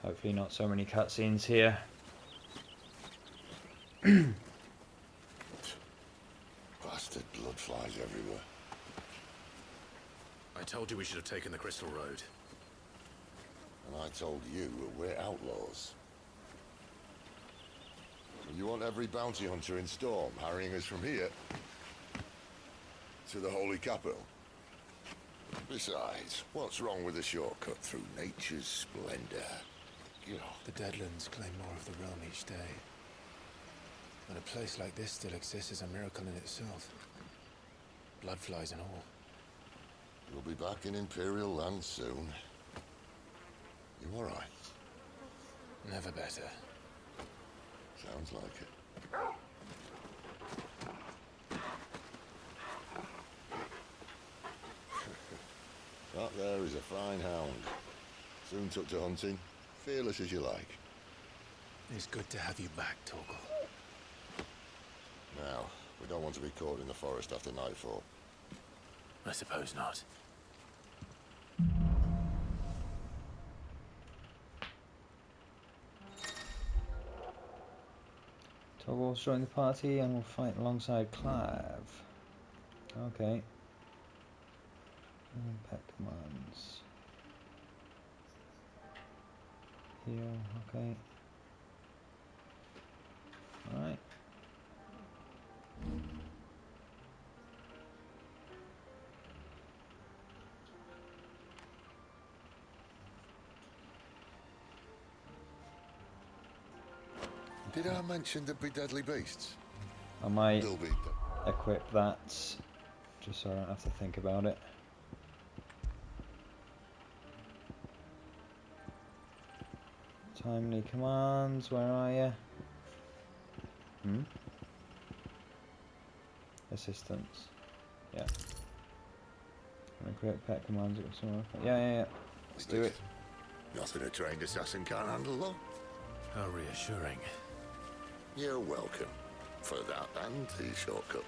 Hopefully not so many cutscenes here. Bastard blood flies everywhere. I told you we should have taken the Crystal Road. And I told you that we're outlaws. So you want every bounty hunter in Storm harrying us from here to the Holy Capital? Besides, what's wrong with a shortcut through nature's splendor? The Deadlands claim more of the realm each day. And a place like this still exists is a miracle in itself. Bloodflies and all. We'll be back in Imperial land soon. You alright? Never better. Sounds like it. That there is a fine hound. Soon took to hunting. Fearless as you like. It's good to have you back, Torgal. Now, we don't want to be caught in the forest after nightfall. I suppose not. Toggles join the party and will fight alongside Clive. Okay. Pet commands. Heal, okay. Alright. Did I mention there'd be deadly beasts? I might There'll be. equip that just so I don't have to think about it. Timely commands, where are you? Assistance. Yeah. Equip pet commands. Yeah. Let's do it. Nothing a trained assassin can't handle, though. How reassuring. You're welcome. For that and the shortcut.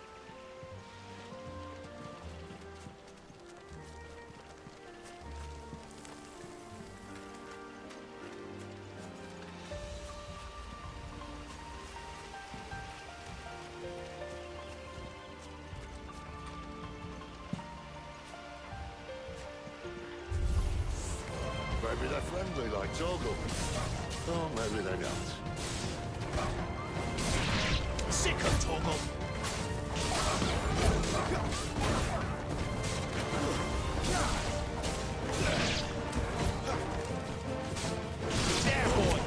Maybe they're friendly like Torgal. Or maybe they're not. Sick of Torgal! There, boy!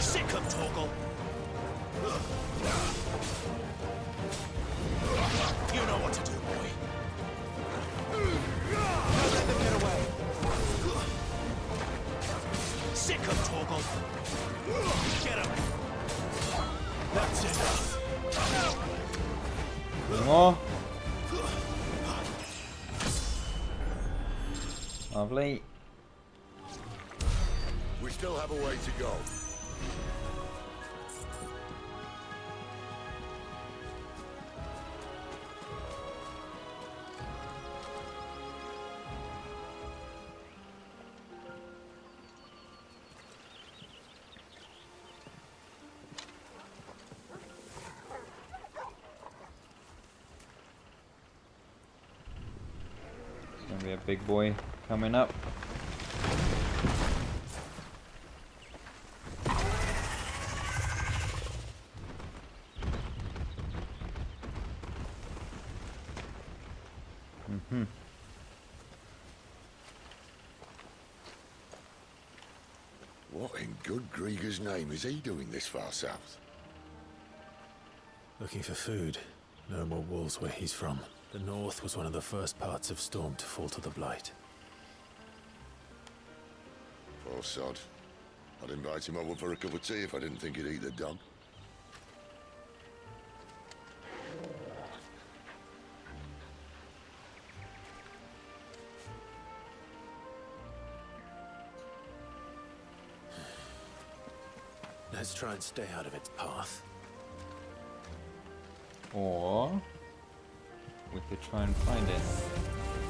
Sick of Torgal! You know what to do, boy. Don't let them get away. Sick of Torgal! Get him! That's enough. More. Lovely. We still have a way to go. Gonna be a big boy coming up. What in good Grieger's name is he doing this far south? Looking for food. No more wolves where he's from. The north was one of the first parts of Storm to fall to the Blight. Poor sod. I'd invite him over for a cup of tea if I didn't think he'd eat the dog. Let's try and stay out of its path. Or we could try and find it.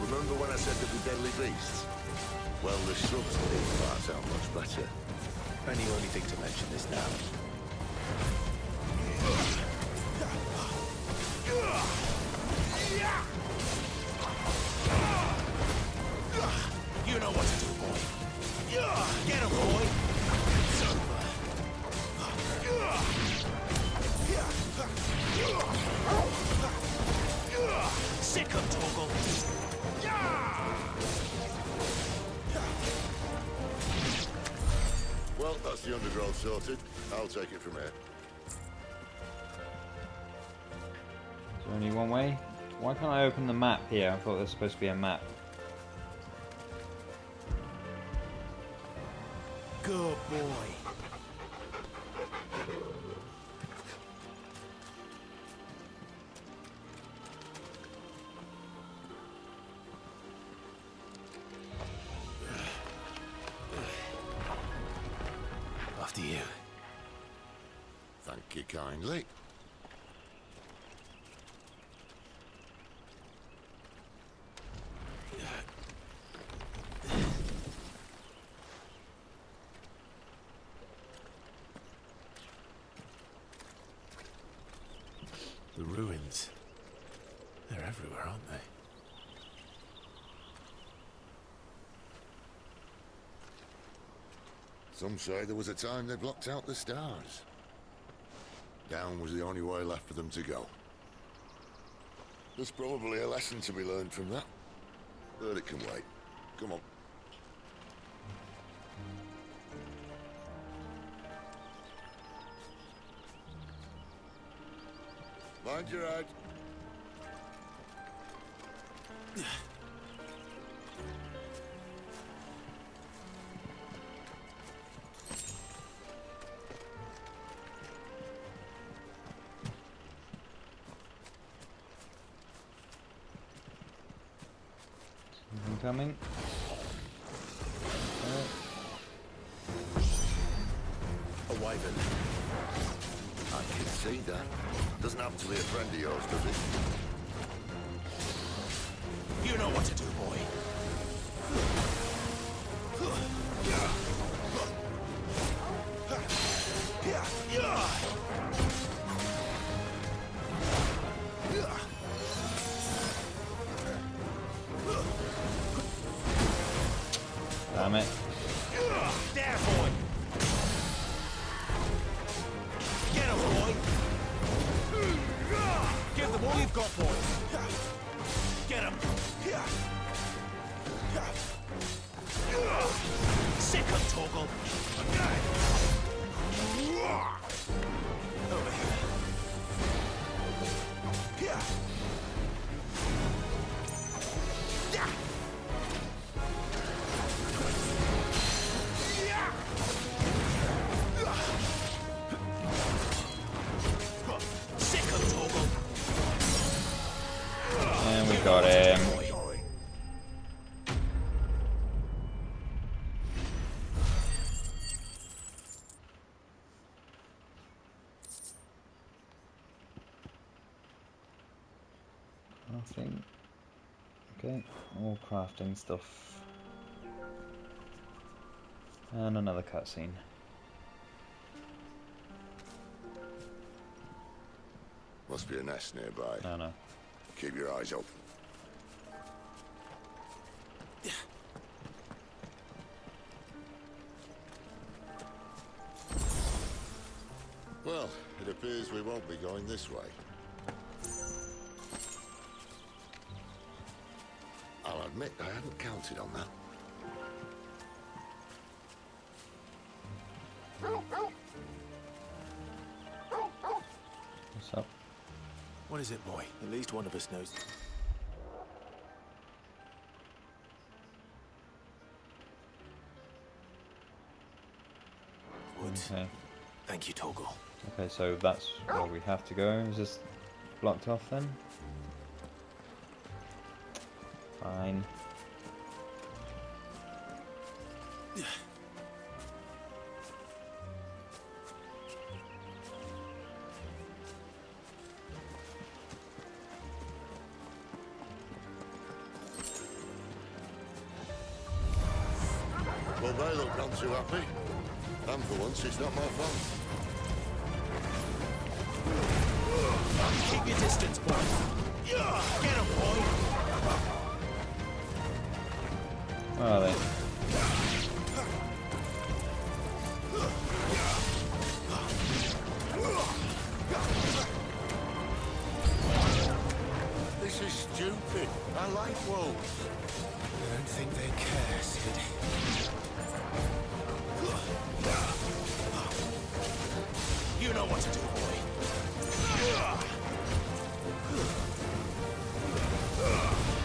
Remember when I said there'd be deadly beasts? Well, the shrubs in these parts are much better. And you only think to mention this now. You know what to do, boy. Get him, boy. Sick him, Toggle. Well, that's the undergrowth sorted. I'll take it from here. Is there only one way? Why can't I open the map here? I thought there was supposed to be a map. Good boy. After you. Thank you kindly. The ruins. They're everywhere, aren't they? Some say there was a time they blocked out the stars. Down was the only way left for them to go. There's probably a lesson to be learned from that. But it can wait. Come on. Mind your head. Something coming. A wyvern. I can see that. Doesn't happen to be a friend of yours, does it? You know what to do, boy. Damn it. There, boy. Get him, boy. Give them all you've got, boy. Get him. Sick him, Toggle. Over here. Sick him, Toggle. And we got him. Crafting. Okay, all crafting stuff. And another cutscene. Must be a nest nearby. No, no. Keep your eyes open. Well, it appears we won't be going this way. I'll admit I hadn't counted on that. What's up? What is it, boy? At least one of us knows. Woods. Okay. Thank you, Toggle. Okay, so that's where we have to go. Is this blocked off then? Fine. they look none too happy. And for once, it's not my fault. Keep your distance, boy. Get him, boy. Where are they? This is stupid. I like wolves. I don't think they care, Sid. You know what to do, boy.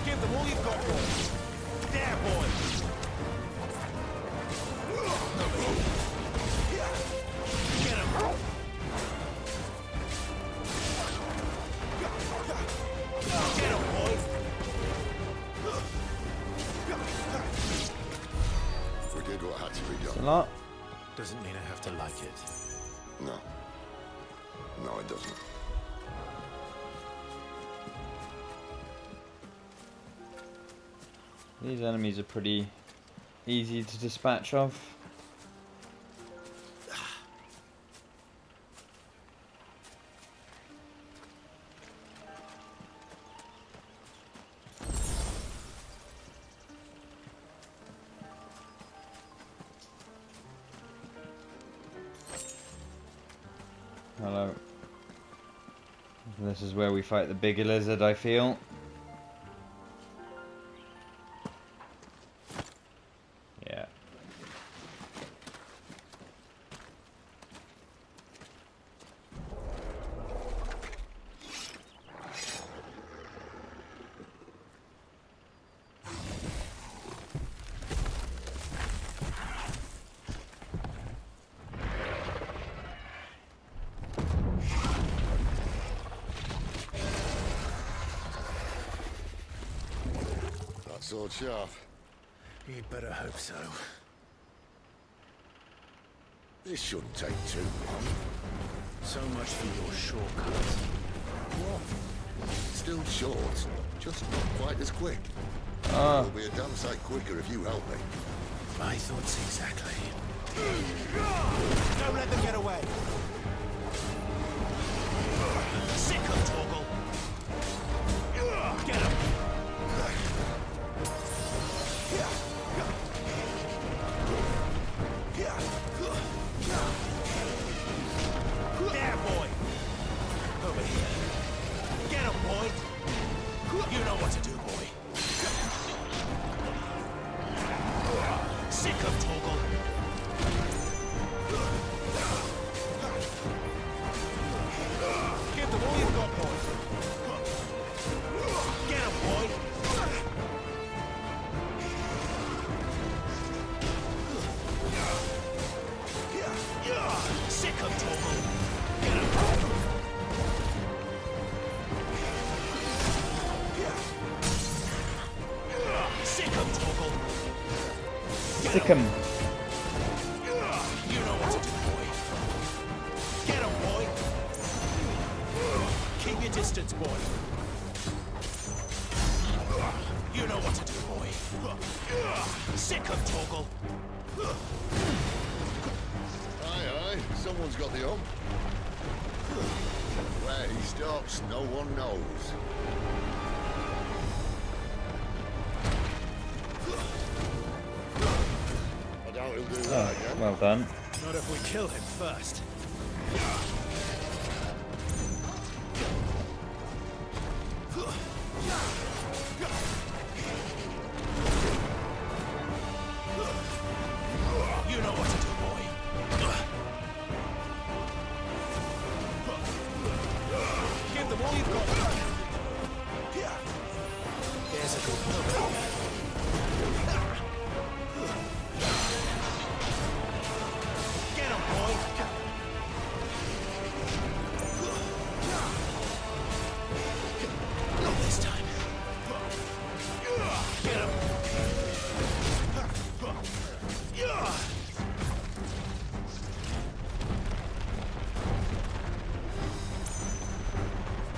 Give them all you've got, boy. There, boy. Get him. Get him, boy. We did what had to be A done. lot. Doesn't mean I have to like it. No. No, it doesn't. These enemies are pretty easy to dispatch of. Hello. This is where we fight the bigger lizard, I feel. Yeah. That sword sharp. You'd better hope so. This shouldn't take too long. So much for your shortcuts. What? Still short, just not quite as quick. Ah, It'll be a damn sight quicker if you help me. My thoughts exactly. Don't let them get away. Sick of Toggle. Get him. There, boy. Over here. Get him, boy. You know what to do, boy. Sick of Toggle. Give them all you've got, boy. Get him, boy. Sick of Toggle. Get him. Sick of Toggle. sick 'em. You know what to do, boy. Get him, boy. Keep your distance, boy. You know what to do, boy. Sick of Toggle. Aye, aye, someone's got the hump. Where he stops, no one knows. I doubt he'll do that again. Well done. Not if we kill him first. You know what to do, boy. Give them all you've got. There's a good one. Get him, boy. Not this time. Get him.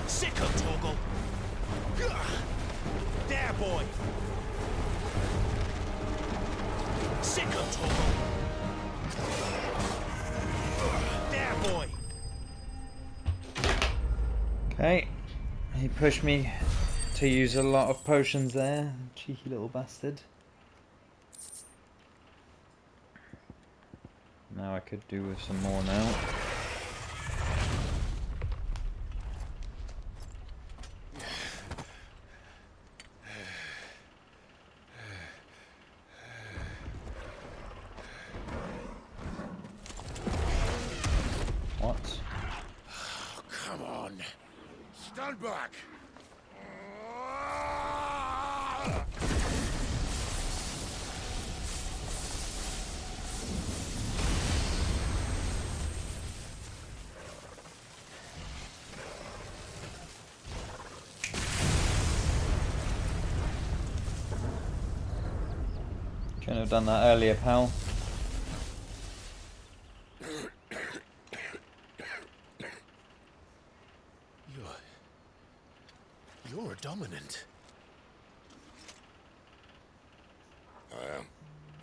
Sick of Toggle. There, boy. Sick of Togo. There, boy. Okay, he pushed me to use a lot of potions there, cheeky little bastard. Now I could do with some more now. What? Oh, come on. Stand back! Couldn't have done that earlier, pal. You're a dominant. I am.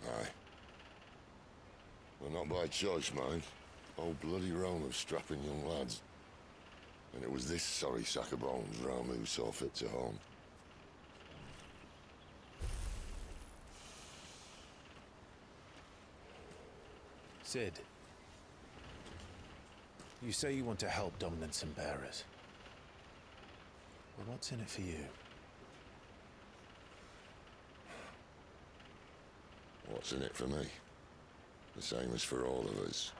Aye. Well, not by choice, mind. Whole bloody realm of strapping young lads. And it was this sorry sack of bones round who saw fit to home. Sid, you say you want to help dominants and bearers. Well, what's in it for you? What's in it for me? The same as for all of us.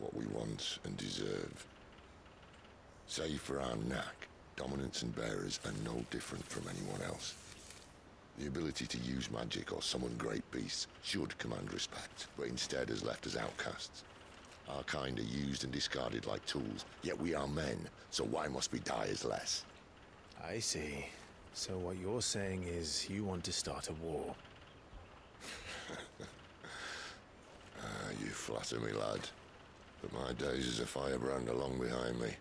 What we want and deserve. Save for our knack, dominants and bearers are no different from anyone else. The ability to use magic or summon great beasts should command respect, but instead has left us outcasts. Our kind are used and discarded like tools, yet we are men, so why must we die as less? I see. So what you're saying is you want to start a war. You flatter me, lad. But my days as a firebrand are long behind me.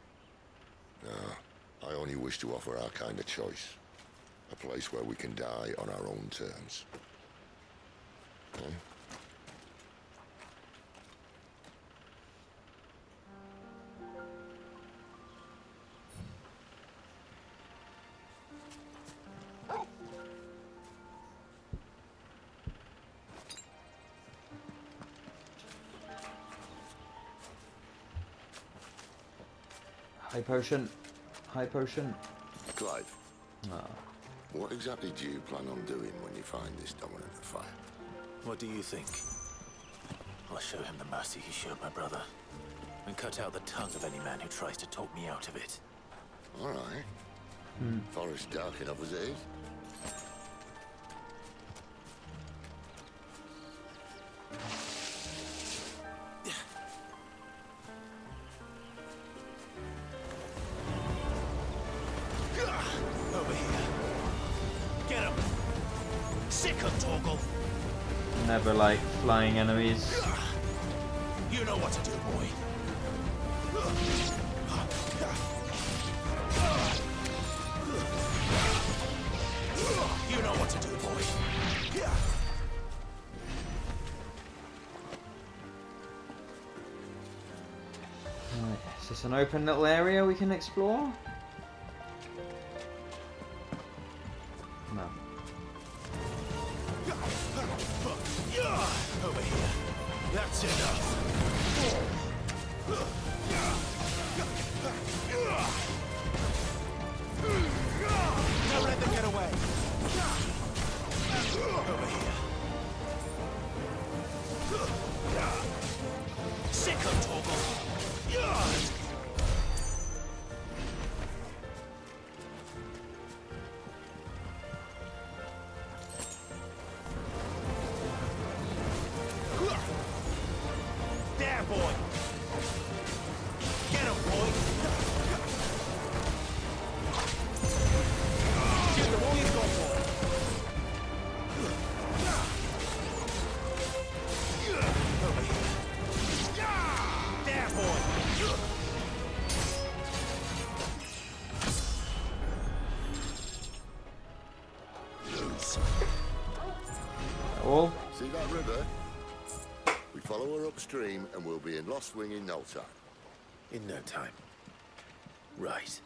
No, I only wish to offer our kind a choice. A place where we can die on our own terms. Okay? High potion. High potion. Clive, Ah. what exactly do you plan on doing when you find this dominant of fire? What do you think? I'll show him the mercy he showed my brother. And cut out the tongue of any man who tries to talk me out of it. All right. Forest dark enough as it is. Over here. Get him! Sick of Torgal! Never like flying enemies. You know what to do, boy. You know what to do, boy. Right, is this an open little area we can explore? No. Over here. That's enough. Don't let them get away. Over here. Sick of Torgal. There, boy. Get him, boy. Get the boy he's going for. Over here. There, boy. All? See that river? We follow her upstream and we'll be in Lost Wing in no time. In no time. Right.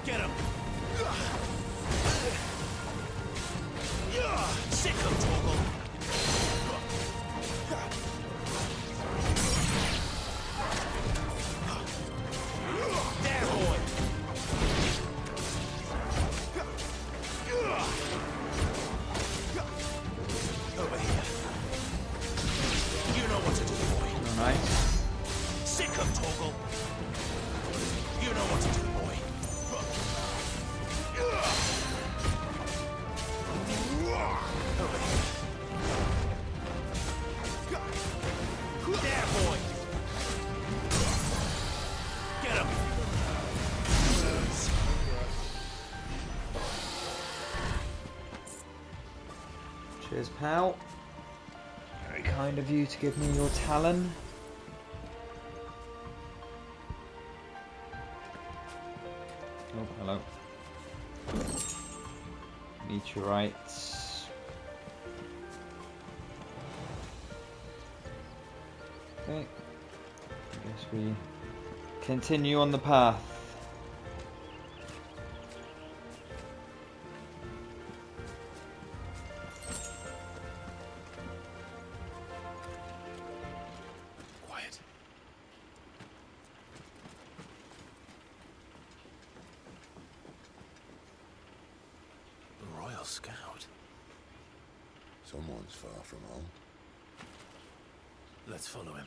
Get him! Sick of Toggle! There, boy! Over here. You know what to do, boy. Oh, nice. Sick of Toggle! You know what to do, boy. There, boy! Get him! Cheers, pal. Very kind of you to give me your talon. Oh, hello. Meteorites. Okay. I guess we continue on the path. Quiet. Royal Scout. Someone's far from home. Let's follow him.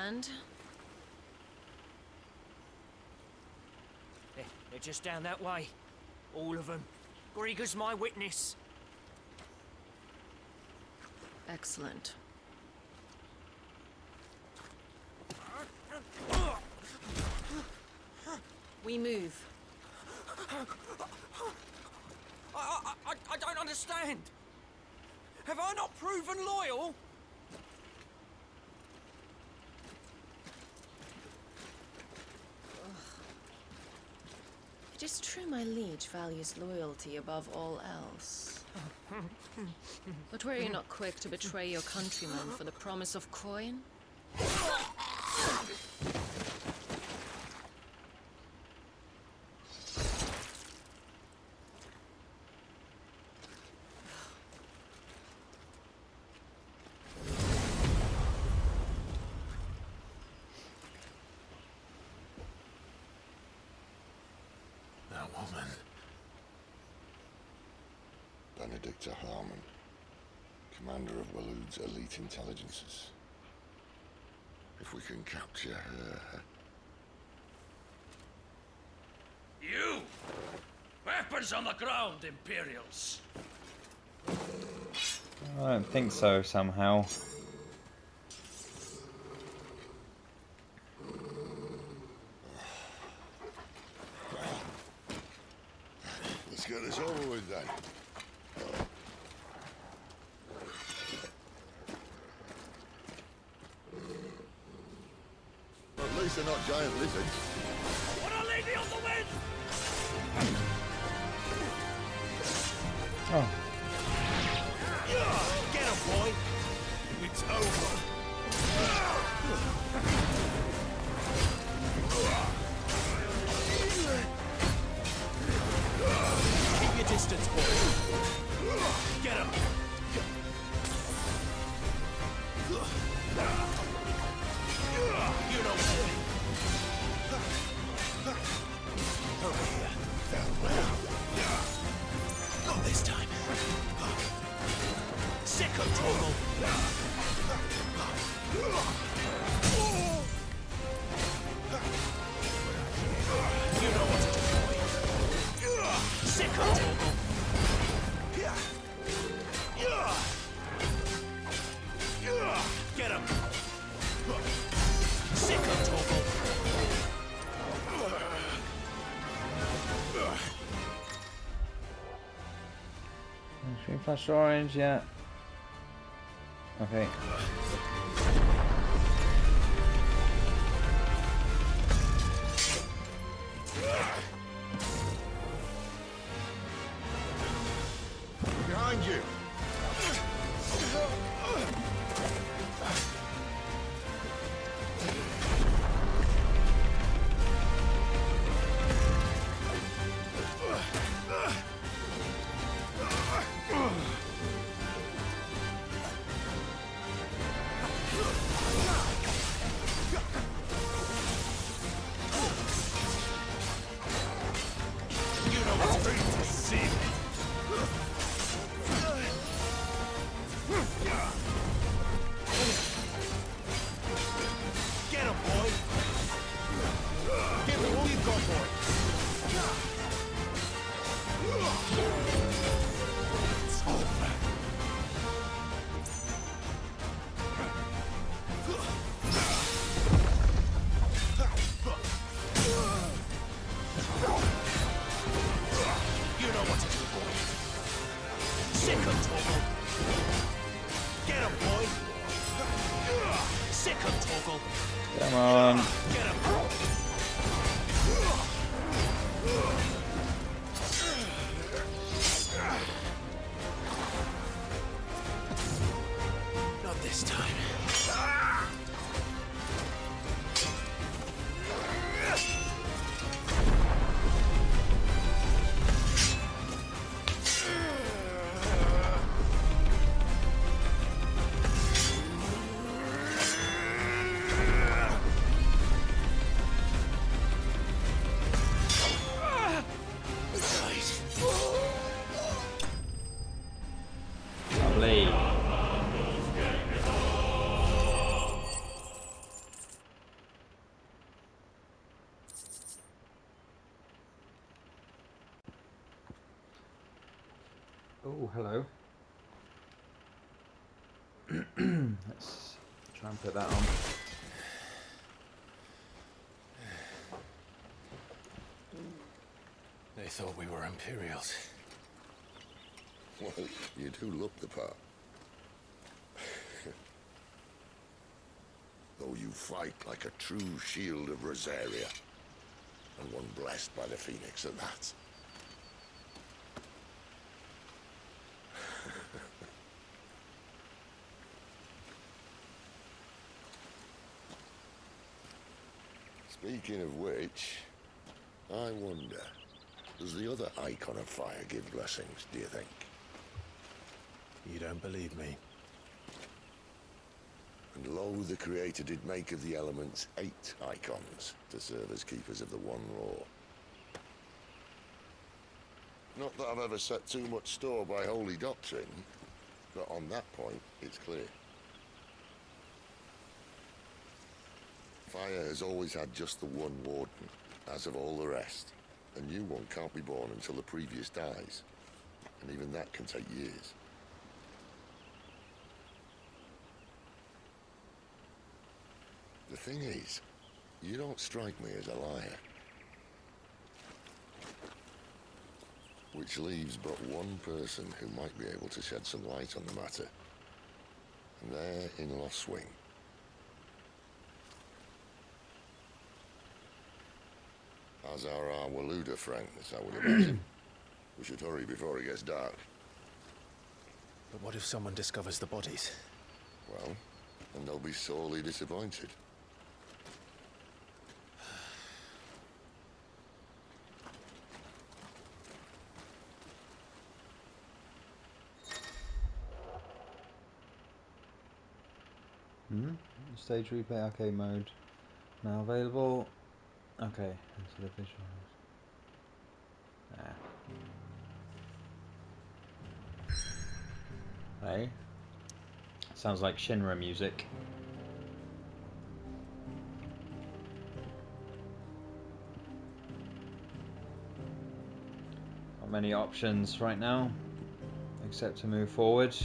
And They're just down that way. All of them. Grieger's my witness. excellent. We move. I don't understand. Have I not proven loyal? It is true my liege values loyalty above all else. But were you not quick to betray your countrymen for the promise of coin? That woman. Benedicta Harmon, commander of Walood's elite intelligences. If we can capture her... You! Weapons on the ground, Imperials! I don't think so, somehow. Let's get this over with then. At least they're not giant lizards. What a lady on the wind! Oh, Get him, boy! It's over! Keep your distance, boy! Get him! You know what? Over here. Not this time. Green flash orange, yeah. Okay. Behind you! Come on. Not this time. Lovely. Oh, hello. Let's try and put that on. They thought we were Imperials. Well, you do look the part. Though you fight like a true shield of Rosaria. And one blessed by the Phoenix at that. Speaking of which, I wonder, does the other Icon of Fire give blessings, do you think? You don't believe me? And lo, the Creator did make of the elements 8 Icons to serve as keepers of the One Law. Not that I've ever set too much store by holy doctrine, but on that point, it's clear. Fire has always had just the one warden, as of all the rest. A new one can't be born until the previous dies, and even that can take years. The thing is, you don't strike me as a liar. Which leaves but one person who might be able to shed some light on the matter. And they're in Lost Swing. As are our Waluda friends, I would imagine. We should hurry before it gets dark. But what if someone discovers the bodies? Well, and they'll be sorely disappointed. Stage replay arcade mode now available. Okay, into the visuals. Hey, sounds like Shinra music. Not many options right now, except to move forward.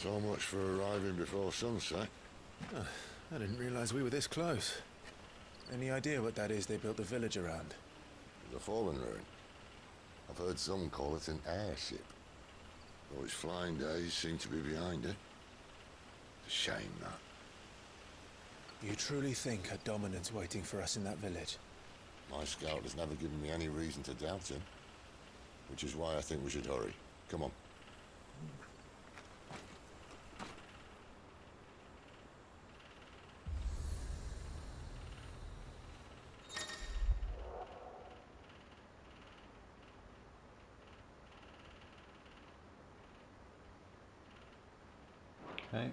So much for arriving before sunset. I didn't realize we were this close. Any idea what that is they built the village around? The fallen ruin. I've heard some call it an airship. Though its flying days seem to be behind it. It's a shame, that. You truly think a dominant's waiting for us in that village? My scout has never given me any reason to doubt him. Which is why I think we should hurry. Come on. Okay.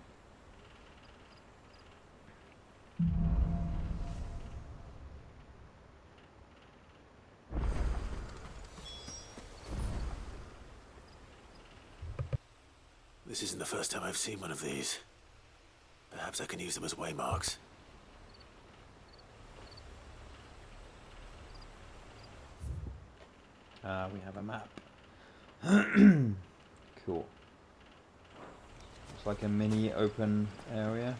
This isn't the first time I've seen one of these. Perhaps I can use them as waymarks. We have a map. Cool. It's like a mini open area.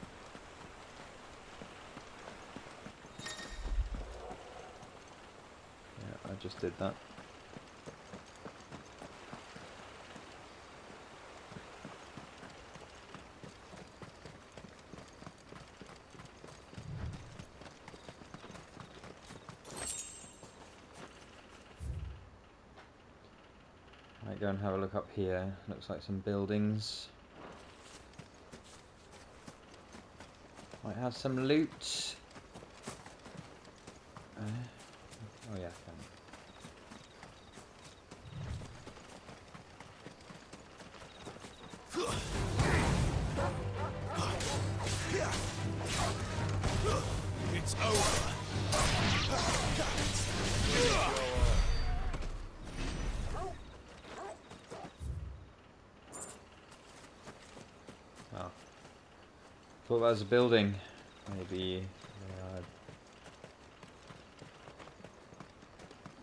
Yeah, I just did that. Might go and have a look up here. Looks like some buildings. Might have some loot. Oh yeah, can. It's over. Oh. Thought that was a building. Maybe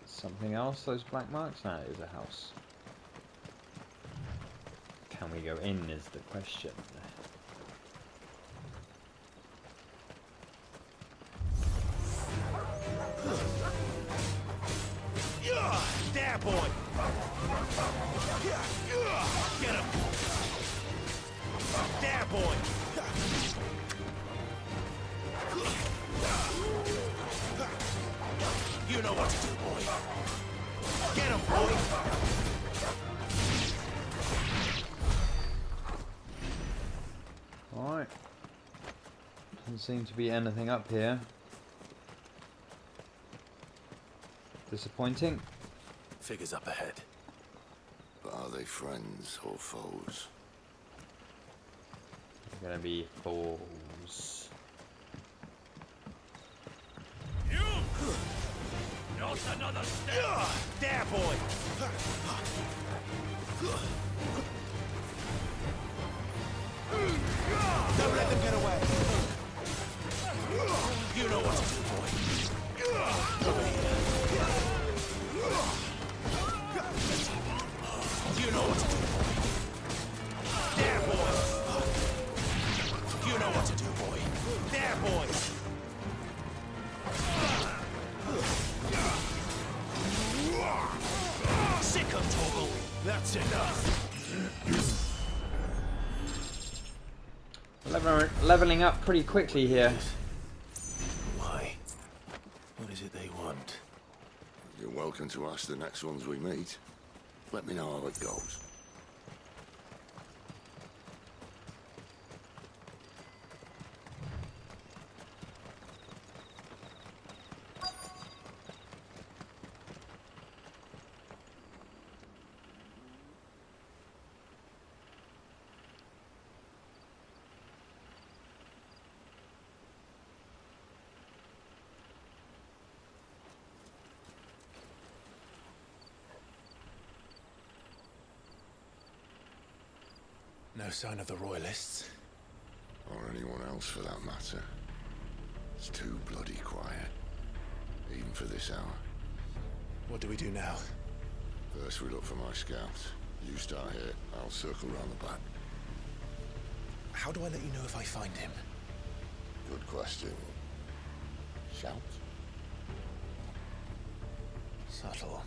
something else, those black marks? No, it is a house. Can we go in is the question. There, boy! Get him! There, boy! You know what to do, boy. Get him, boy! Alright. Doesn't seem to be anything up here. Disappointing. Figures up ahead. But are they friends or foes? They're gonna be foes. You! Not another step! There, boy! Don't let them get away! You know what to do, boy. Over here. You know what to do, boy. There, boy! You know what to do, boy. There, boy! Sick of Toggle. That's enough. Leveling up pretty quickly here. Why? What is it they want? You're welcome to ask the next ones we meet. Let me know how it goes. No sign of the royalists. Or anyone else for that matter. It's too bloody quiet. Even for this hour. What do we do now? First we look for my scouts. You start here, I'll circle round the back. How do I let you know if I find him? Good question. Shout? Subtle.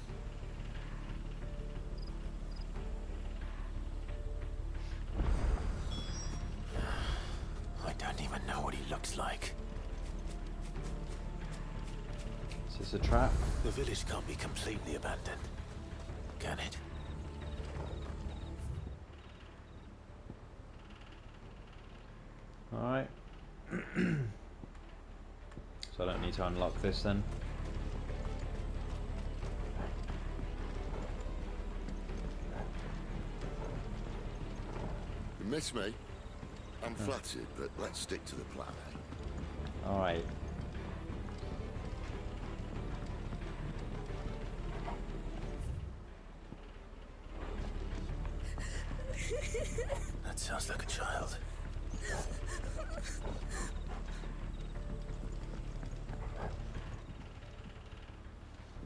I don't even know what he looks like. Is this a trap? The village can't be completely abandoned, can it? Alright. So I don't need to unlock this then. You miss me? I'm flattered, but let's stick to the plan. Alright. That sounds like a child.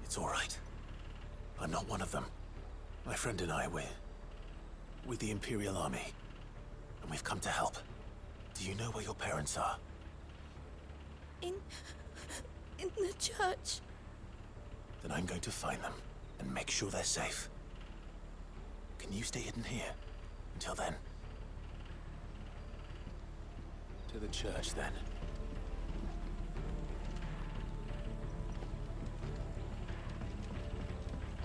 It's all right. I'm not one of them. My friend and I, we're with the Imperial Army, and we've come to help. Do you know where your parents are? In the church. Then I'm going to find them and make sure they're safe. Can you stay hidden here until then? To the church, then.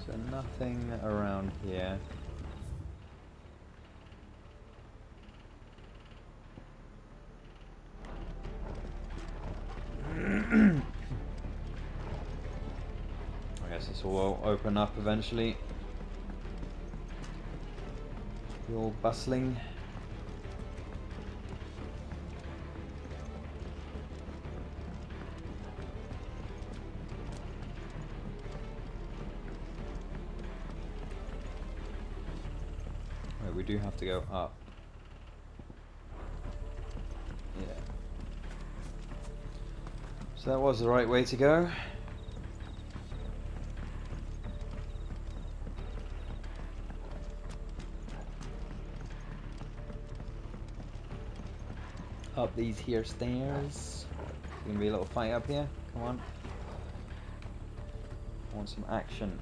So nothing around here. I guess this will open up eventually. You're all bustling. Right, we do have to go up. Yeah. So that was the right way to go. Up these here stairs. Gonna be a little fight up here. Come on. I want some action.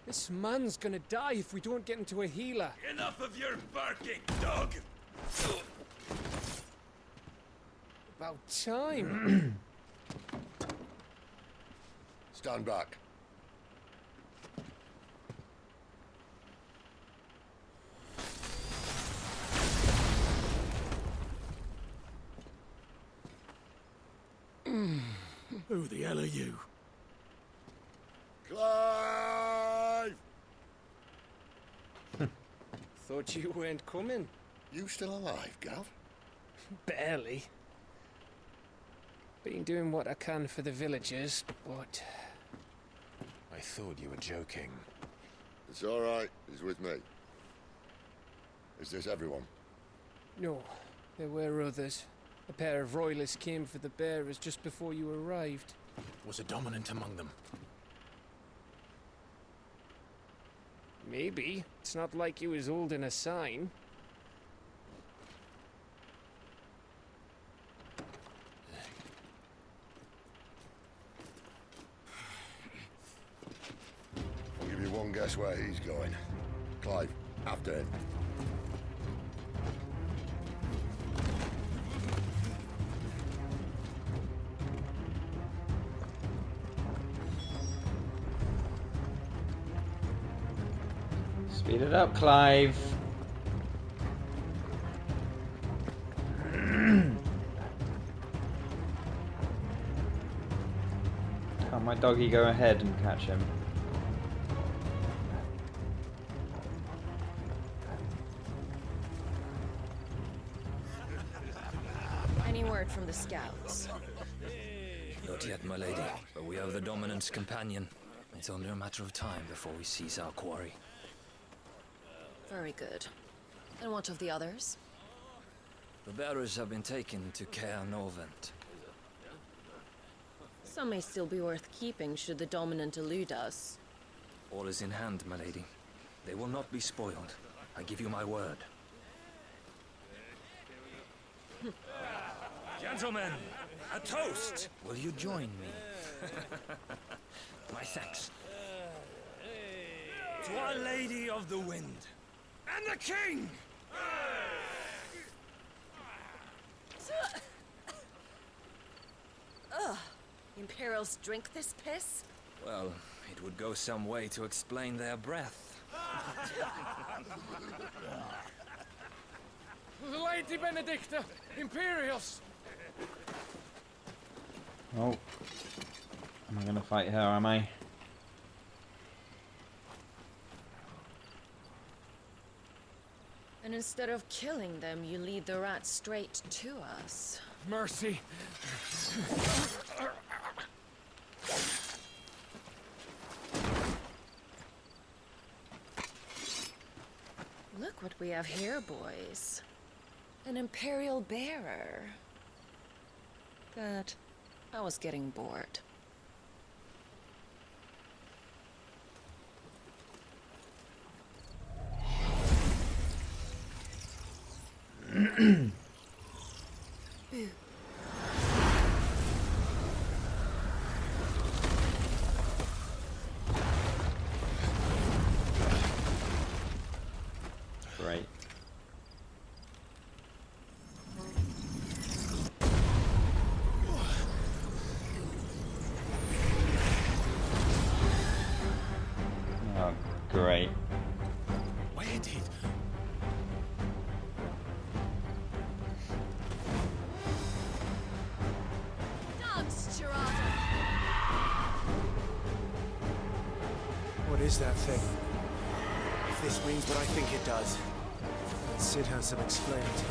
This man's gonna die if we don't get into a healer. Enough of your barking, dog! About time. Stand back. Who the hell are you? Clive! Thought you weren't coming. You still alive, Gav? Barely. Been doing what I can for the villagers, but... I thought you were joking. It's all right. He's with me. Is this everyone? No, there were others. A pair of royalists came for the bearers just before you arrived. Was a dominant among them? Maybe. It's not like he was holding a sign. I'll give you one guess where he's going. Clive, after him. Speed it up, Clive. Can't my doggy go ahead and catch him? Any word from the scouts? Not yet, my lady, but we have the Dominant's companion. It's only a matter of time before we seize our quarry. Very good. And what of the others? The bearers have been taken to Caer Norvent. Some may still be worth keeping should the Dominant elude us. All is in hand, my lady. They will not be spoiled. I give you my word. Gentlemen, a toast! Will you join me? My thanks. To Our Lady of the Wind. And the King! Ugh. Imperials drink this piss? Well, it would go some way to explain their breath. Lady Benedicta! Imperials! Oh. Am I gonna fight her, am I? And instead of killing them, you lead the rats straight to us. Mercy! Look what we have here, boys. An Imperial bearer. But I was getting bored. Great. Oh, great. Why indeed? Dogs, Gerardo! What is that thing? If this means what I think it does, then Sid has some explaining to do.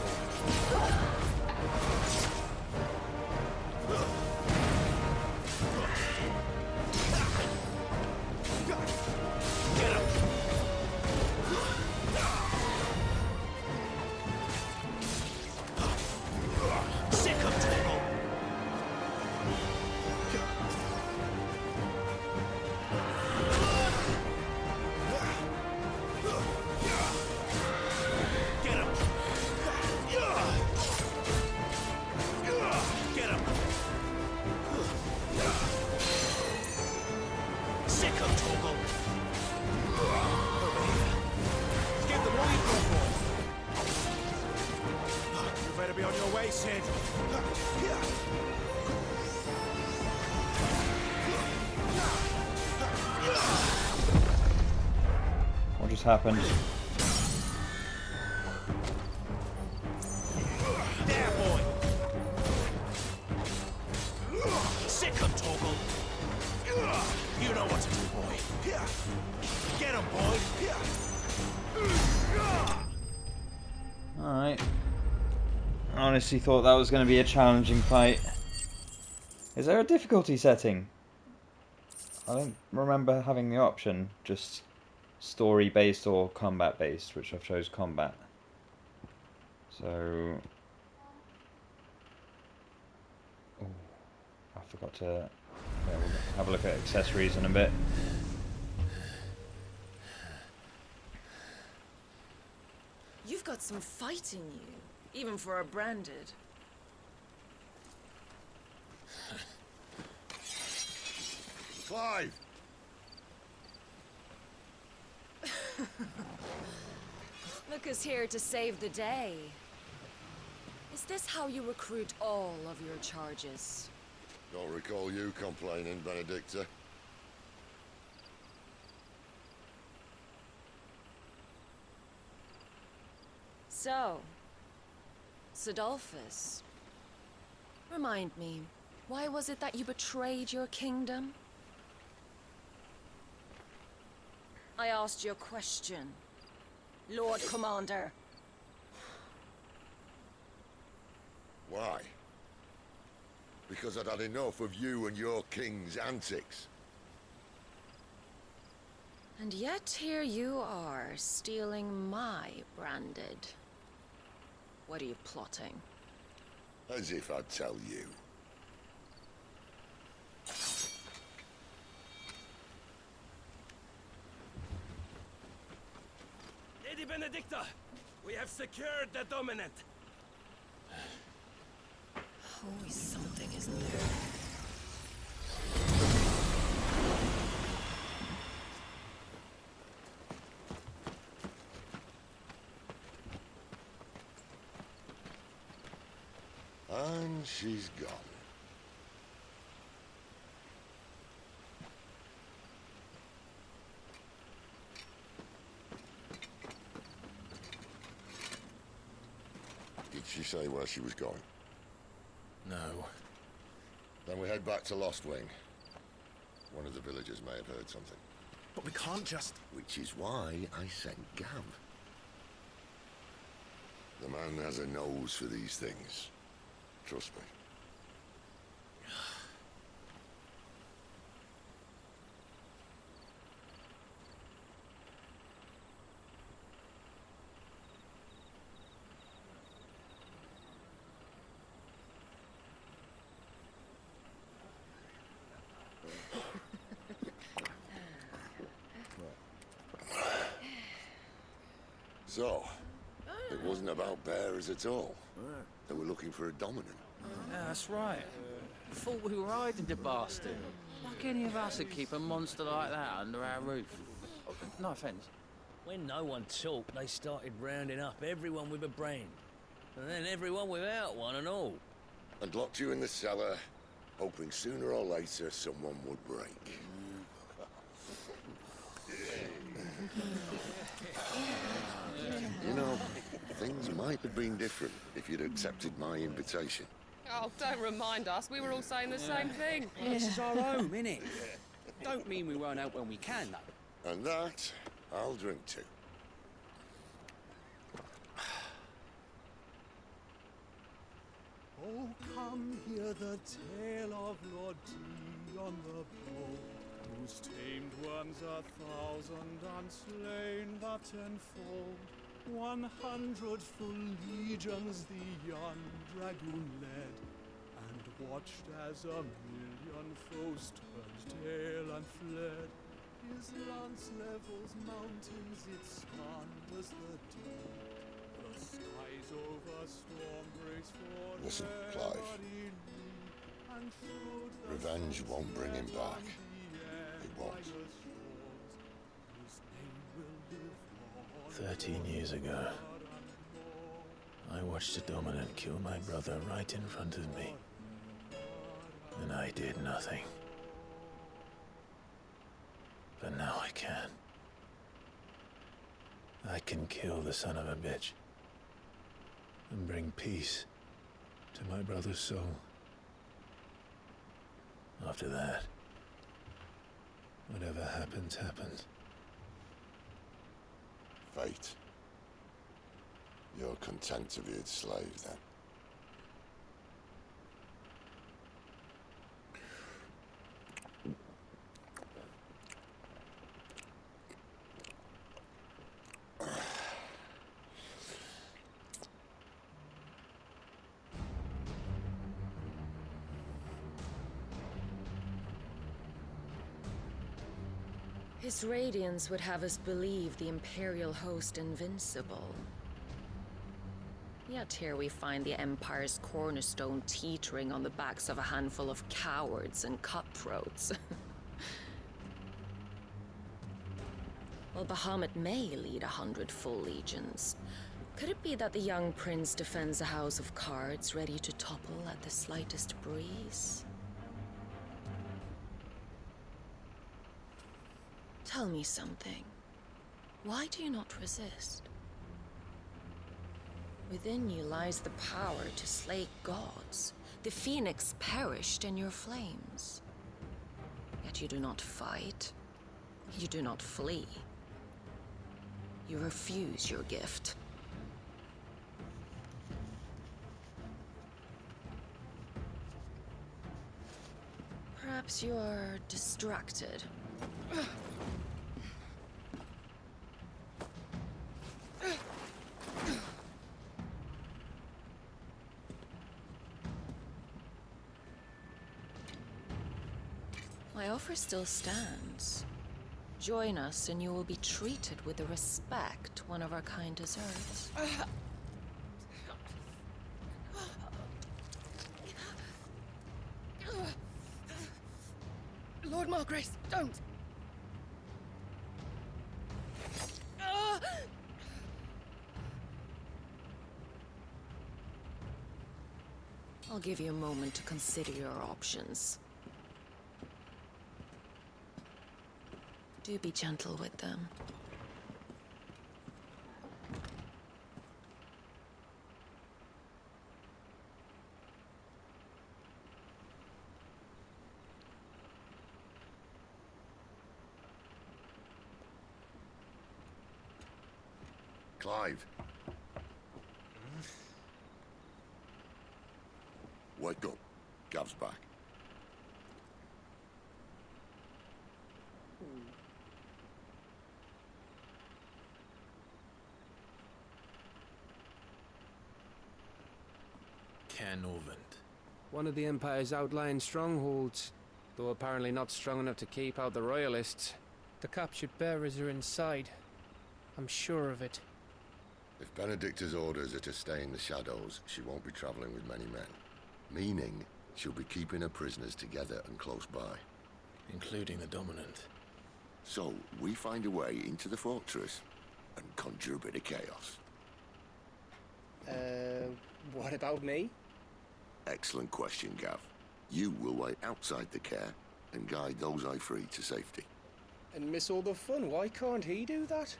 What just happened? There, boy! Sick him, Toggle! You know what to do, boy. Get him, boy! Alright. I honestly thought that was going to be a challenging fight. Is there a difficulty setting? I don't remember having the option, just story based or combat based, which I've chose combat. So... Oh, I forgot to... Yeah, we'll have a look at accessories in a bit. You've got some fight in you, even for a branded. Clive! Look who's here to save the day. Is this how you recruit all of your charges? Don't recall you complaining, Benedicta. So, Sidolphus, remind me, why was it that you betrayed your kingdom? I asked you a question. Lord Commander. Why? Because I'd had enough of you and your king's antics. And yet here you are, stealing my branded. What are you plotting? As if I'd tell you. Lady Benedicta, we have secured the dominant. Always something, isn't there? And she's gone. Did she say where she was going? No. Then we head back to Lost Wing. One of the villagers may have heard something. But we can't just... Which is why I sent Gav. The man has a nose for these things. Trust me. So, it wasn't about bears at all. They were looking for a dominant. Yeah, that's right. Thought we were hiding the bastard. Like any of us would keep a monster like that under our roof. No offence. When no one talked, they started rounding up everyone with a brain. And then everyone without one and all. And locked you in the cellar, hoping sooner or later someone would break. You know, things might have been different if you'd accepted my invitation. Oh, don't remind us. We were all saying the same thing. This is our home, innit? Don't mean we won't out when we can, though. And that, I'll drink to. Oh, come hear the tale of Lord Dion the Bold, whose tamed ones 1,000 unslain but tenfold. 100 full legions the young dragoon led, and watched as 1,000,000 foes turned tail and fled. His lance levels mountains, it slanders the deep. The skies over storm breaks for Listen, Clive. Revenge won't bring him back. It won't. 13 years ago, I watched a dominant kill my brother right in front of me. And I did nothing. But now I can. I can kill the son of a bitch and bring peace to my brother's soul. After that, whatever happens, happens. Fate. You're content to be its slave, then? His radiance would have us believe the Imperial host invincible. Yet here we find the Empire's cornerstone teetering on the backs of a handful of cowards and cutthroats. Well, Bahamut may lead 100 full legions. Could it be that the young prince defends a house of cards ready to topple at the slightest breeze? Tell me something. Why do you not resist? Within you lies the power to slay gods. The phoenix perished in your flames. Yet you do not fight. You do not flee. You refuse your gift. Perhaps you are distracted. My offer still stands. Join us and you will be treated with the respect one of our kind deserves. Lord Margrace, don't! I'll give you a moment to consider your options. Do be gentle with them. Clive. Wake up. Gav's back. One of the Empire's outlying strongholds, though apparently not strong enough to keep out the Royalists. The captured bearers are inside. I'm sure of it. If Benedicta's orders are to stay in the shadows, she won't be traveling with many men. Meaning, she'll be keeping her prisoners together and close by. Including the Dominant. So, we find a way into the fortress and conjure a bit of chaos. What about me? Excellent question, Gav. You will wait outside the care and guide those I free to safety. And miss all the fun. Why can't he do that?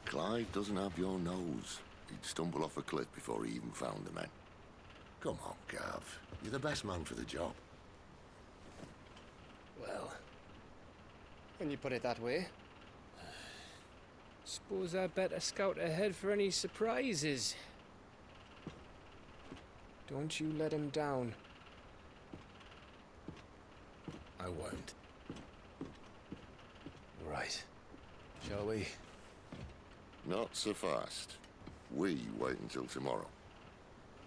Clive doesn't have your nose. He'd stumble off a cliff before he even found the men. Come on, Gav. You're the best man for the job. Well, when you put it that way. Suppose I better scout ahead for any surprises. Don't you let him down. I won't. Right. Shall we? Not so fast. We wait until tomorrow.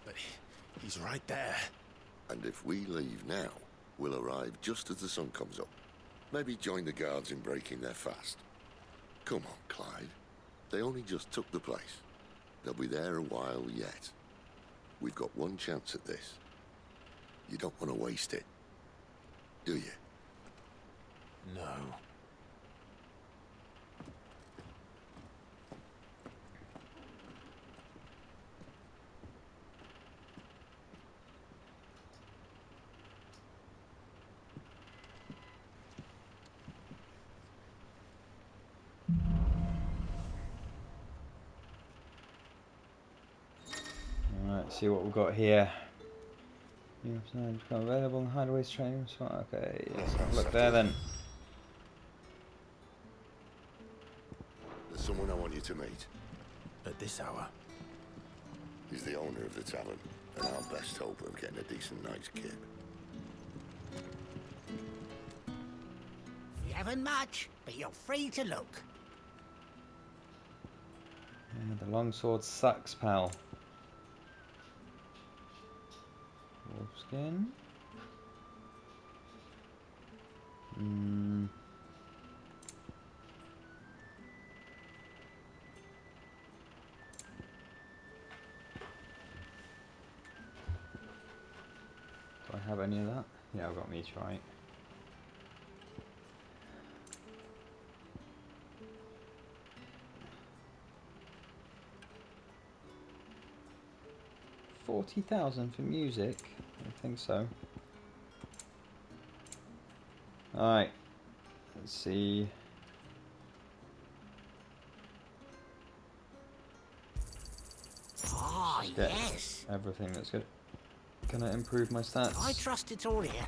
But he's right there. And if we leave now, we'll arrive just as the sun comes up. Maybe join the guards in breaking their fast. Come on, Clive. They only just took the place. They'll be there a while yet. We've got one chance at this. You don't want to waste it, do you? No. Alright, see what we've got here. You've become available in hideaways training. Okay, let's have a look there then. There's someone I want you to meet. At this hour? He's the owner of the tavern, and our best hope of getting a decent night's kip. You haven't much, but you're free to look. Yeah, the longsword sucks, pal. Wolfskin. Do I have any of that? Yeah, I've got meteorite. $40,000 for music? I don't think so. Alright. Let's see. Ah, yes. Everything that's good. Gonna improve my stats. I trust it's all here.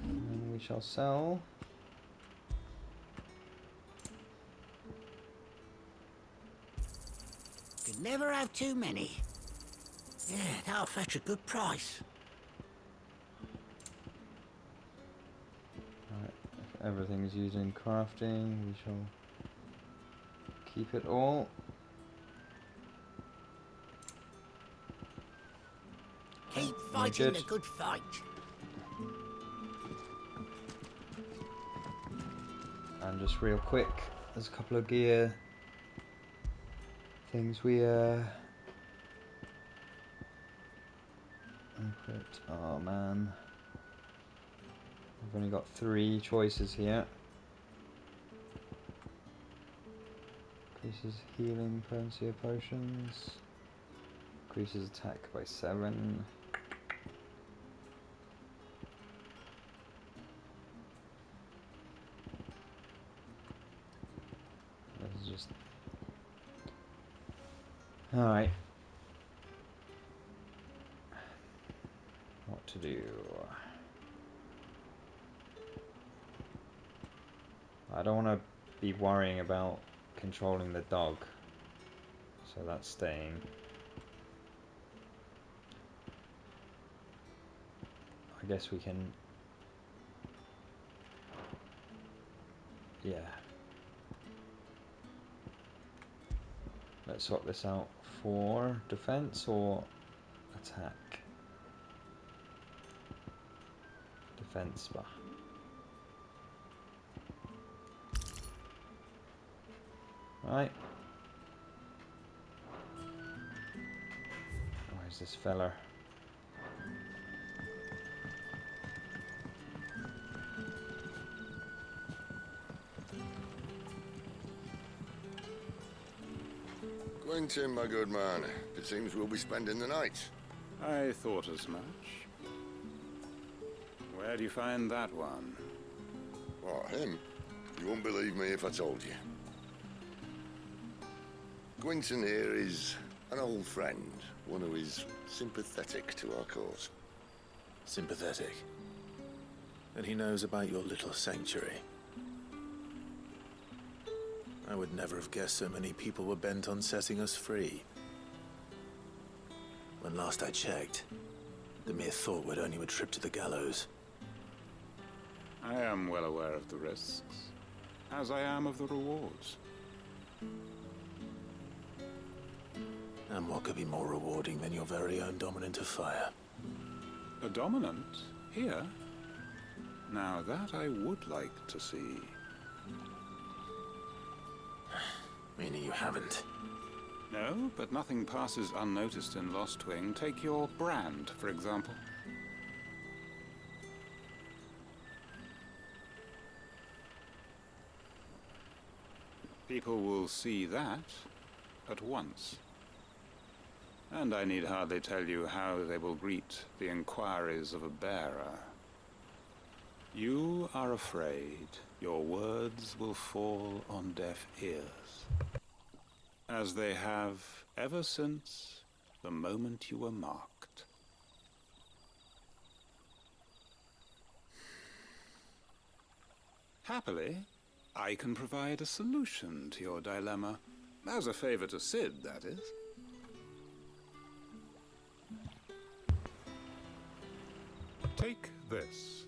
And we shall sell. can never have too many. Yeah, that'll fetch a good price. Right, if everything's used in crafting, we shall keep it all. Keep fighting the good fight. And just real quick, there's a couple of gear things we input. Oh man, I've only got 3 choices here. Increases healing potency of potions. Increases attack by 7. This is just... Alright. What to do? I don't want to be worrying about controlling the dog, so that's staying. I guess we can... Yeah. Let's swap this out for defense or attack. Defense bar. Right. Where's this fella? Quentin, my good man. It seems we'll be spending the night. I thought as much. Where do you find that one? What, him? You wouldn't believe me if I told you. Quentin here is an old friend, one who is sympathetic to our cause. Sympathetic? And he knows about your little sanctuary. I would never have guessed so many people were bent on setting us free. When last I checked, the mere thought would earn you a trip to the gallows. I am well aware of the risks, as I am of the rewards. And what could be more rewarding than your very own dominant of fire? A dominant? Here? Now that I would like to see. Meaning you haven't? No, but nothing passes unnoticed in Lost Wing. Take your brand, for example. People will see that at once. And I need hardly tell you how they will greet the inquiries of a bearer. You are afraid your words will fall on deaf ears, as they have ever since the moment you were marked. Happily, I can provide a solution to your dilemma, as a favor to Sid, that is. Take this.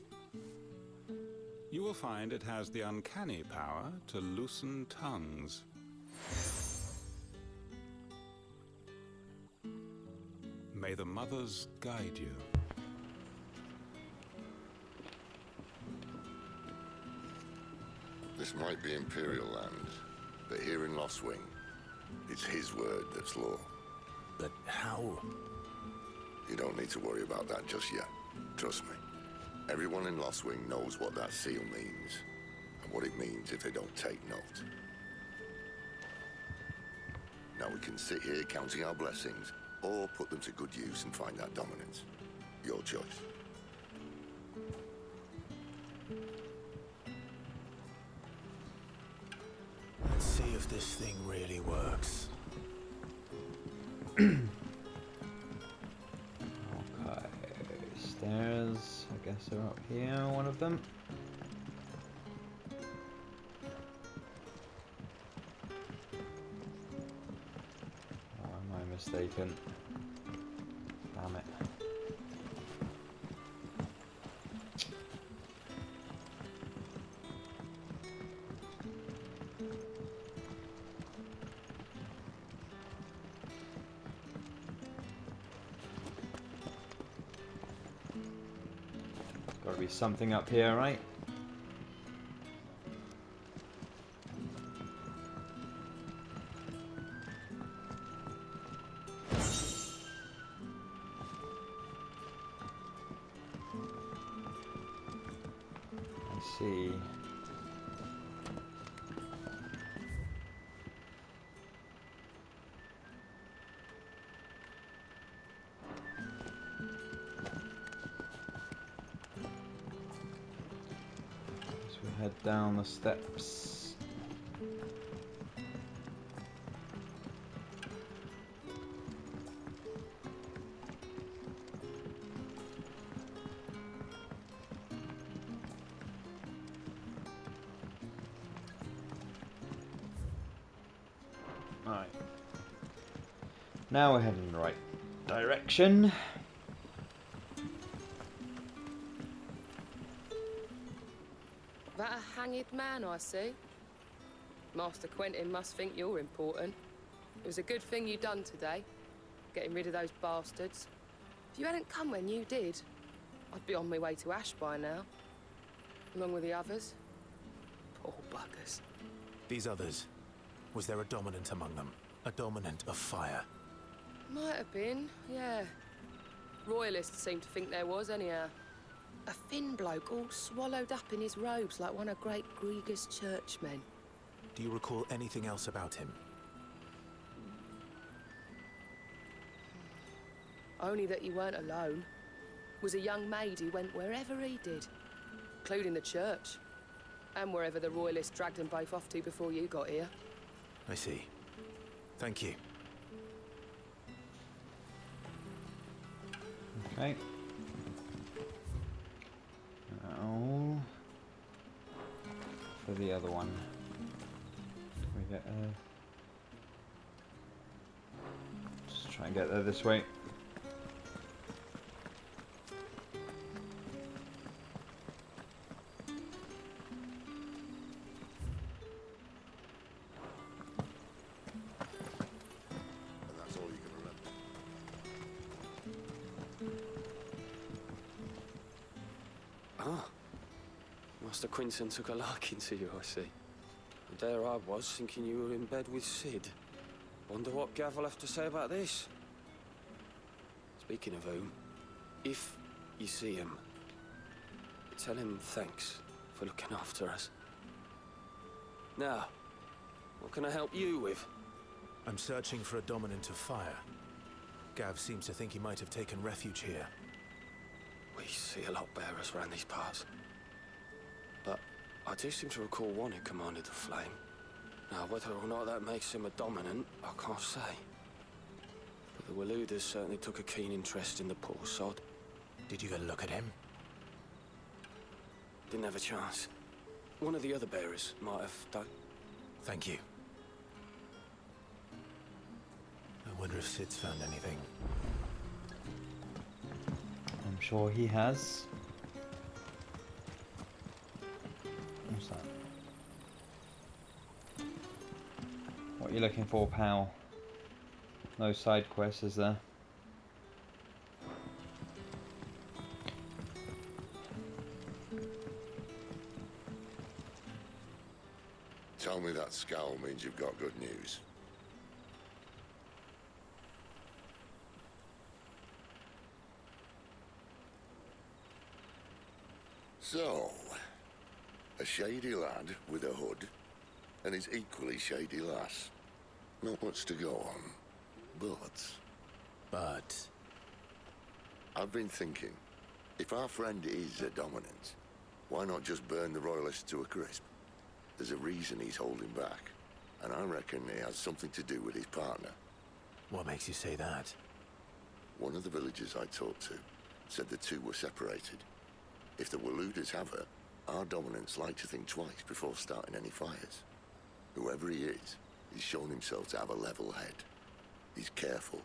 You will find it has the uncanny power to loosen tongues. May the mothers guide you. This might be Imperial land, but here in Lost Wing, it's his word that's law. But how? You don't need to worry about that just yet. Trust me. Everyone in Lost Wing knows what that seal means, and what it means if they don't take note. Now we can sit here counting our blessings, or put them to good use and find that dominance. Your choice. Let's see if this thing really works. Stairs, I guess they're up here, one of them. second. Damn it. Gotta be something up here, right? See. So we head down the steps. Alright. Now we're heading in the right direction. That a hanged man, I see. Master Quentin must think you're important. It was a good thing you done today, getting rid of those bastards. If you hadn't come when you did, I'd be on my way to Ash by now, along with the others. Poor buggers. These others, was there a dominant among them? A dominant of fire? Might have been, yeah. Royalists seem to think there was, anyhow. A thin bloke all swallowed up in his robes like one of Great Gregor's churchmen. Do you recall anything else about him? Only that he weren't alone. Was a young maid who went wherever he did, including the church, and wherever the Royalists dragged them both off to before you got here. I see. Thank you. Okay. Now for the other one. We get just try and get there this way. Master Quinton took a liking to you, I see. And there I was, thinking you were in bed with Sid. Wonder what Gav will have to say about this. Speaking of whom, if you see him, tell him thanks for looking after us. Now, what can I help you with? I'm searching for a dominant of fire. Gav seems to think he might have taken refuge here. We see a lot bearers around these parts. But I do seem to recall one who commanded the flame. Now, whether or not that makes him a dominant, I can't say. But the Waluders certainly took a keen interest in the poor sod. Did you get a look at him? Didn't have a chance. One of the other bearers might have done. Thank you. I wonder if Sid's found anything. I'm sure he has. What's that? What are you looking for, pal? No side quests, is there? Tell me that scowl means you've got good news. So, a shady lad with a hood, and his equally shady lass. Not much to go on, but... I've been thinking, if our friend is a dominant, why not just burn the Royalists to a crisp? There's a reason he's holding back, and I reckon it has something to do with his partner. What makes you say that? One of the villagers I talked to said the two were separated. If the Waluders have her, our dominants like to think twice before starting any fires. Whoever he is, he's shown himself to have a level head. He's careful,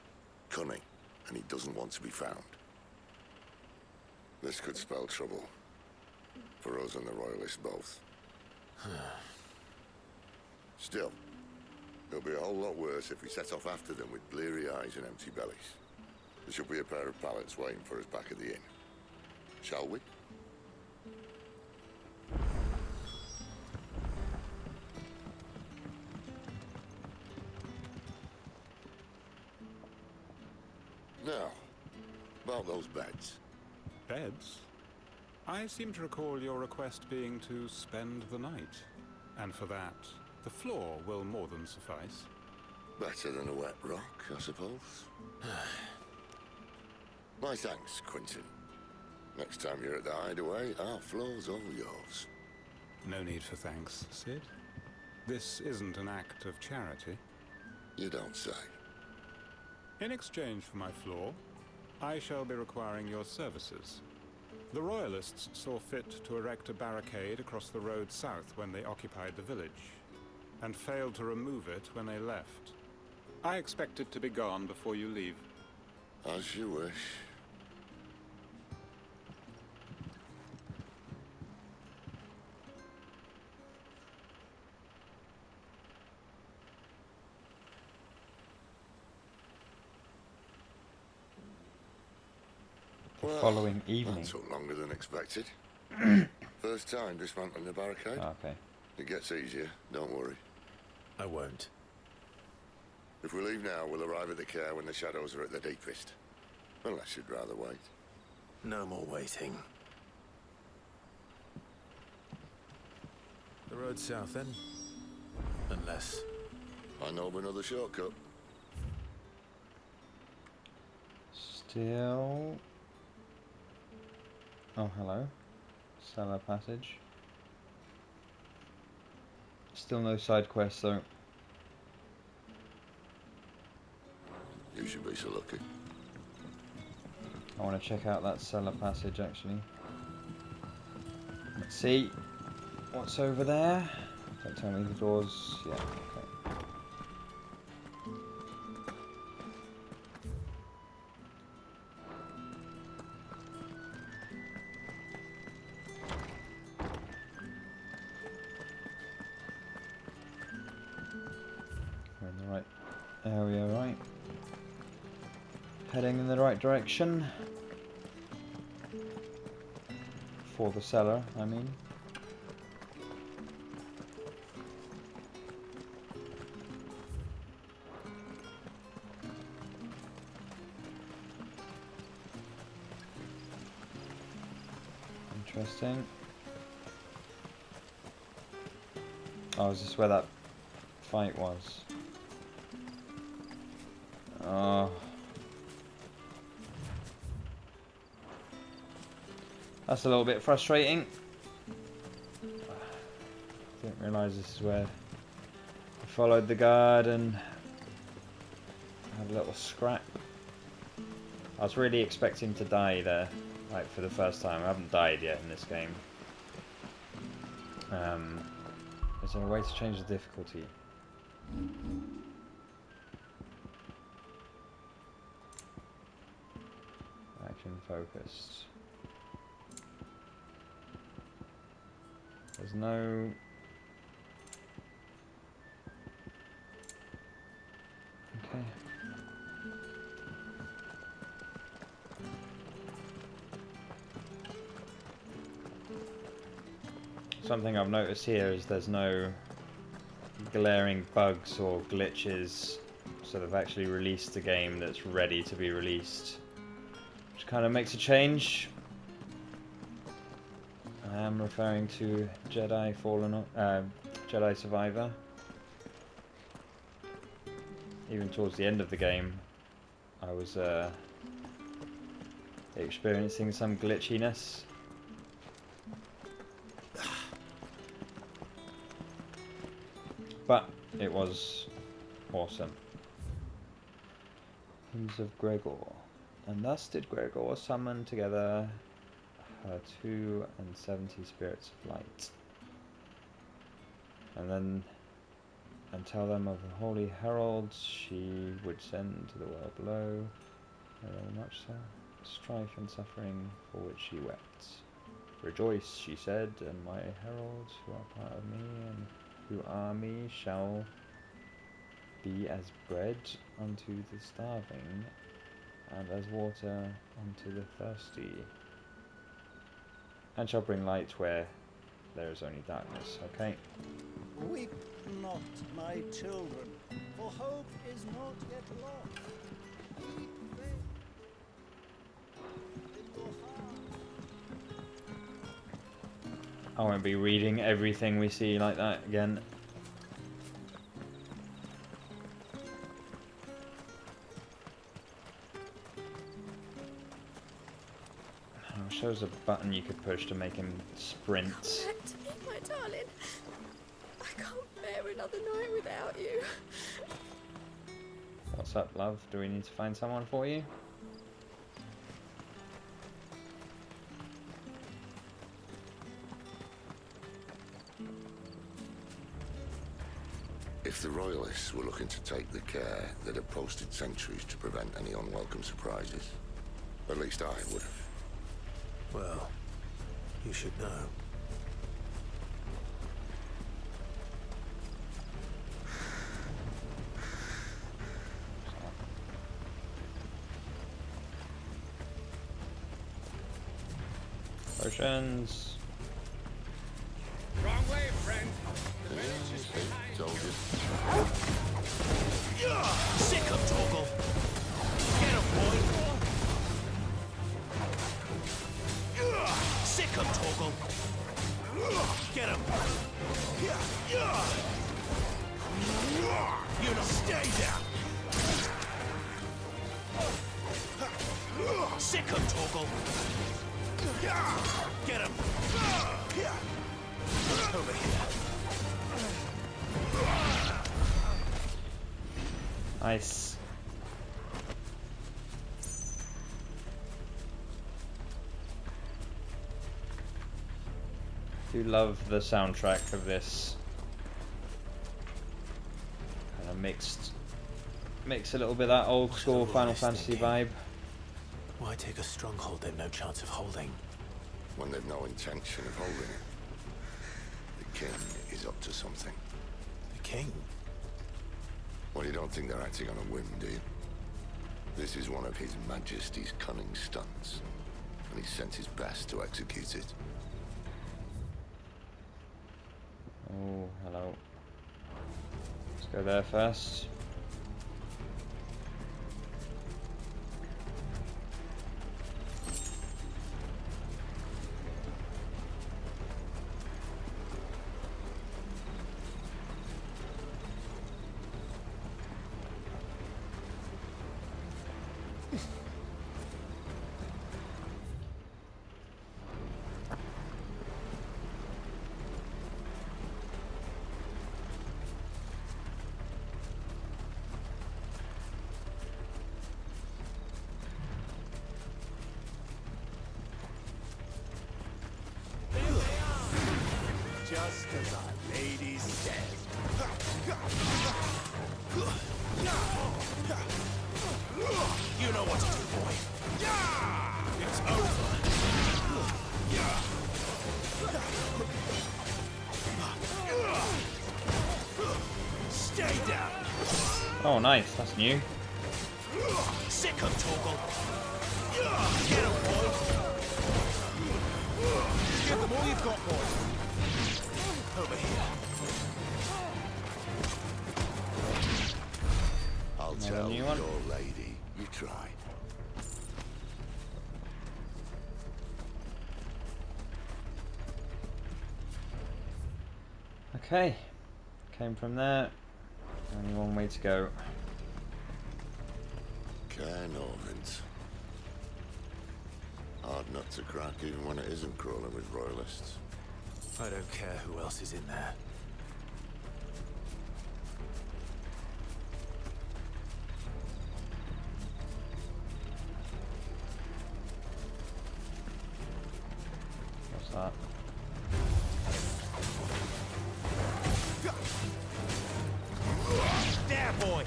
cunning, and he doesn't want to be found. This could spell trouble. For us and the Royalists both. Still, it'll be a whole lot worse if we set off after them with bleary eyes and empty bellies. There should be a pair of pallets waiting for us back at the inn. Shall we? Now, about those beds. Beds? I seem to recall your request being to spend the night. And for that, the floor will more than suffice. Better than a wet rock, I suppose. My thanks, Quentin. Next time you're at the hideaway, our floor's all yours. No need for thanks, Sid. This isn't an act of charity. You don't say. In exchange for my floor, I shall be requiring your services. The Royalists saw fit to erect a barricade across the road south when they occupied the village, and failed to remove it when they left. I expect it to be gone before you leave. As you wish. Well, following evening. That took longer than expected. First time dismantling the barricade. Okay. It gets easier, don't worry. I won't. If we leave now, we'll arrive at the care when the shadows are at their deepest. Unless you'd rather wait. No more waiting. The road south then? Unless... I know of another shortcut. Still... Oh, hello. Cellar passage. Still no side quests though. You should be so lucky. I want to check out that cellar passage actually. Let's see what's over there. Don't tell me the doors. Yeah, okay. We're in the right area, right? Heading in the right direction. For the cellar, I mean. Interesting. Oh, is this where that fight was? Oh. That's a little bit frustrating. Didn't realise this is where I followed the guard and had a little scrap. I was really expecting to die there, like for the first time. I haven't died yet in this game. Is there a way to change the difficulty? Action focused. There's no... Okay. Something I've noticed here is there's no glaring bugs or glitches, so they've actually released a game that's ready to be released, which kind of makes a change. I am referring to Jedi Jedi Survivor. Even towards the end of the game, I was experiencing some glitchiness. But it was awesome. Hymns of Gregor. And thus did Gregor summon together her 270 spirits of light. And tell them of the holy heralds she would send to the world below. There are much strife and suffering for which she wept. Rejoice, she said, and my heralds who are part of me and who are me shall be as bread unto the starving and as water unto the thirsty, and shall bring light where there is only darkness. Okay. Weep not, my children, for hope is not yet lost. Keep faith in your heart. I won't be reading everything we see like that again. Oh, it shows a button you could push to make him sprint. Come back to me, my darling. I can't bear another night without you. What's up, love? Do we need to find someone for you? If the Royalists were looking to take the care, they'd have posted sentries to prevent any unwelcome surprises. At least I would have. Well, you should know. Potions. Wrong way, friend. The village is behind. Told you. Sick of Toggle! Get him, boy! Sick of Toggle! Get him! You don't stay down! Sick of Toggle! Get him! Over here. Nice. Do love the soundtrack of this. Kind of mix a little bit of that old school Final Fantasy vibe. Why take a stronghold they've no chance of holding? When they've no intention of holding it. The king is up to something. The king? Well, you don't think they're acting on a whim, do you? This is one of His Majesty's cunning stunts, and he's sent his best to execute it. Oh, hello. Let's go there first. Just as our lady says. You know what to do, boy. It's over. Stay down. Oh, nice. That's new. Sick of Toggle. Get him, boy. Get them all you've got, boy. Over here. I'll tell your lady you tried. Okay. Came from there. Only one way to go. Cairnorvins. Hard nut to crack even when it isn't crawling with royalists. I don't care who else is in there. What's that? There, boy!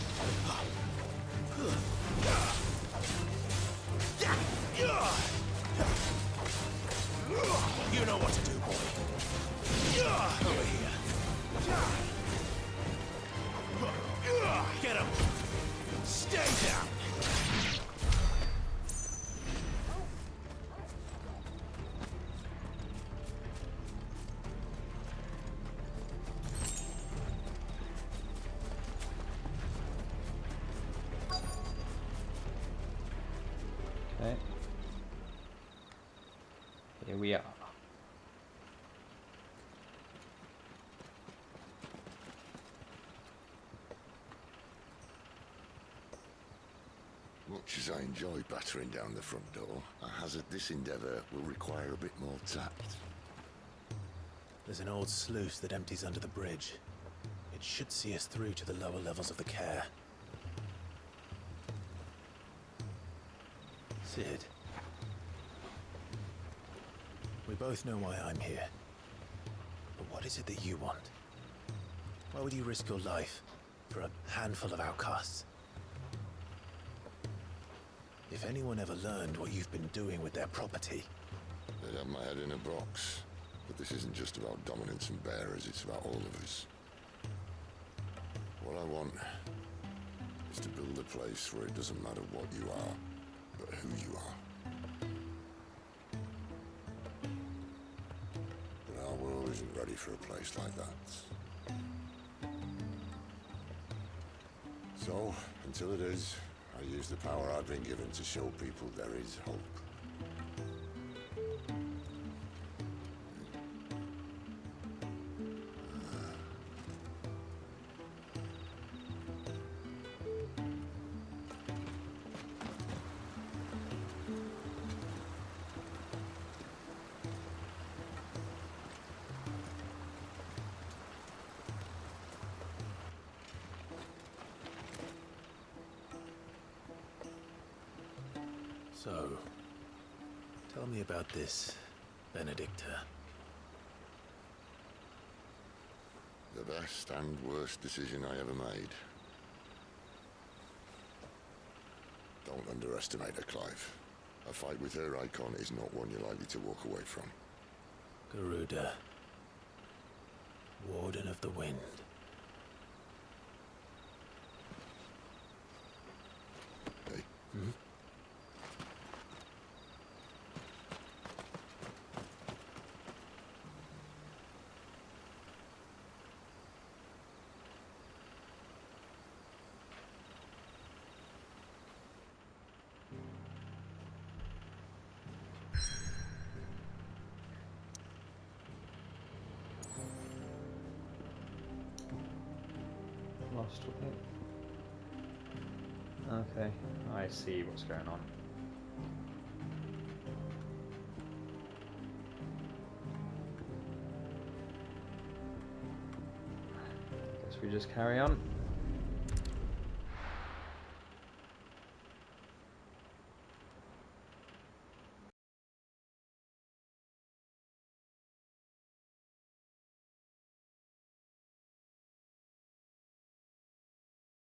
You know what to do, boy. Over here. Get him! Stay down! Okay. Here we are. Much as I enjoy battering down the front door, I hazard this endeavour will require a bit more tact. There's an old sluice that empties under the bridge. It should see us through to the lower levels of the care. Sid. We both know why I'm here. But what is it that you want? Why would you risk your life for a handful of outcasts? If anyone ever learned what you've been doing with their property... They'd have my head in a box. But this isn't just about dominance and bearers, it's about all of us. What I want is to build a place where it doesn't matter what you are, but who you are. But our world isn't ready for a place like that. So, until it is, I use the power I've been given to show people there is hope. So, tell me about this, Benedicta. The best and worst decision I ever made. Don't underestimate her, Clive. A fight with her Eikon is not one you're likely to walk away from. Garuda. Warden of the Wind. Hey? Hmm? Lost with it. Okay, I see what's going on. Guess we just carry on.